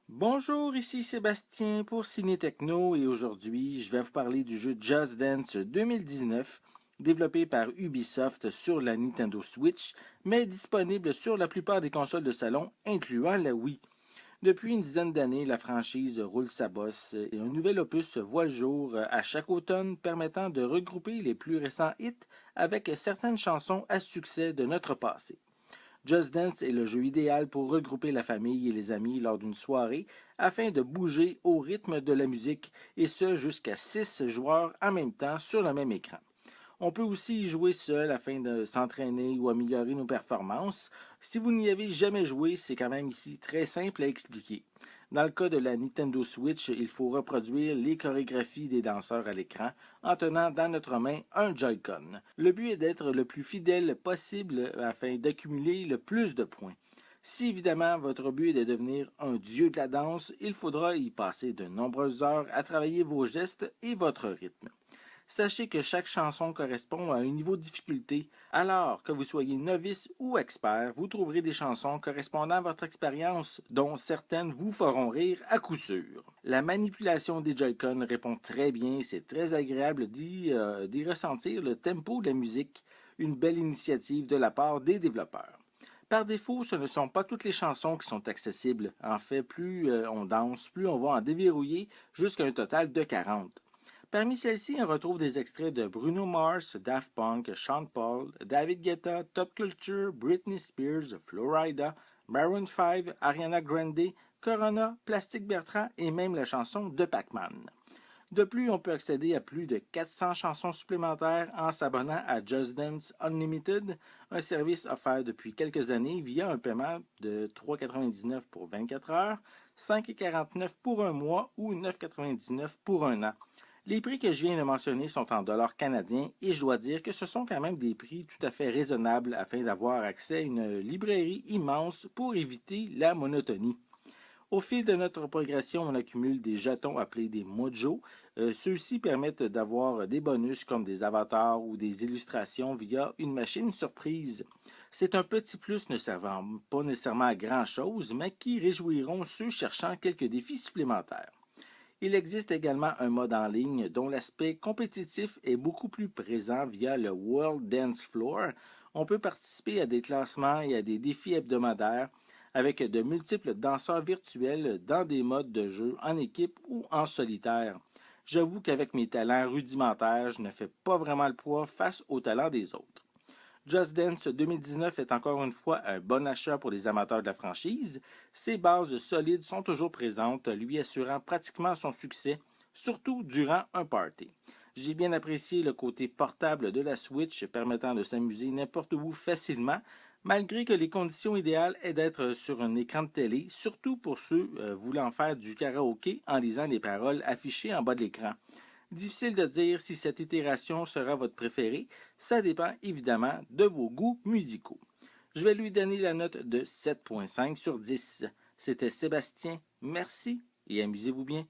Bonjour, ici Sébastien pour Ciné Techno et aujourd'hui je vais vous parler du jeu Just Dance 2019 développé par Ubisoft sur la Nintendo Switch mais disponible sur la plupart des consoles de salon incluant la Wii. Depuis une dizaine d'années, la franchise roule sa bosse et un nouvel opus voit le jour à chaque automne permettant de regrouper les plus récents hits avec certaines chansons à succès de notre passé. Just Dance est le jeu idéal pour regrouper la famille et les amis lors d'une soirée afin de bouger au rythme de la musique et ce jusqu'à 6 joueurs en même temps sur le même écran. On peut aussi y jouer seul afin de s'entraîner ou améliorer nos performances. Si vous n'y avez jamais joué, c'est quand même ici très simple à expliquer. Dans le cas de la Nintendo Switch, il faut reproduire les chorégraphies des danseurs à l'écran en tenant dans notre main un Joy-Con. Le but est d'être le plus fidèle possible afin d'accumuler le plus de points. Si évidemment votre but est de devenir un dieu de la danse, il faudra y passer de nombreuses heures à travailler vos gestes et votre rythme. Sachez que chaque chanson correspond à un niveau de difficulté. Alors que vous soyez novice ou expert, vous trouverez des chansons correspondant à votre expérience, dont certaines vous feront rire à coup sûr. La manipulation des Joy-Con répond très bien, c'est très agréable d'y ressentir le tempo de la musique, une belle initiative de la part des développeurs. Par défaut, ce ne sont pas toutes les chansons qui sont accessibles. En fait, plus on danse, plus on va en déverrouiller jusqu'à un total de 40. Parmi celles-ci, on retrouve des extraits de Bruno Mars, Daft Punk, Sean Paul, David Guetta, Top Culture, Britney Spears, Flo Rida, Maroon 5, Ariana Grande, Corona, Plastic Bertrand et même la chanson de Pac-Man. De plus, on peut accéder à plus de 400 chansons supplémentaires en s'abonnant à Just Dance Unlimited, un service offert depuis quelques années via un paiement de 3,99 pour 24 heures, 5,49 pour un mois ou 9,99 pour un an. Les prix que je viens de mentionner sont en dollars canadiens et je dois dire que ce sont quand même des prix tout à fait raisonnables afin d'avoir accès à une librairie immense pour éviter la monotonie. Au fil de notre progression, on accumule des jetons appelés des mojos. Ceux-ci permettent d'avoir des bonus comme des avatars ou des illustrations via une machine surprise. C'est un petit plus ne servant pas nécessairement à grand-chose, mais qui réjouiront ceux cherchant quelques défis supplémentaires. Il existe également un mode en ligne dont l'aspect compétitif est beaucoup plus présent via le World Dance Floor. On peut participer à des classements et à des défis hebdomadaires avec de multiples danseurs virtuels dans des modes de jeu en équipe ou en solitaire. J'avoue qu'avec mes talents rudimentaires, je ne fais pas vraiment le poids face aux talents des autres. Just Dance 2019 est encore une fois un bon achat pour les amateurs de la franchise. Ses bases solides sont toujours présentes, lui assurant pratiquement son succès, surtout durant un party. J'ai bien apprécié le côté portable de la Switch permettant de s'amuser n'importe où facilement, malgré que les conditions idéales est d'être sur un écran de télé, surtout pour ceux voulant faire du karaoké en lisant les paroles affichées en bas de l'écran. Difficile de dire si cette itération sera votre préférée, ça dépend évidemment de vos goûts musicaux. Je vais lui donner la note de 7,5 sur 10. C'était Sébastien, merci et amusez-vous bien.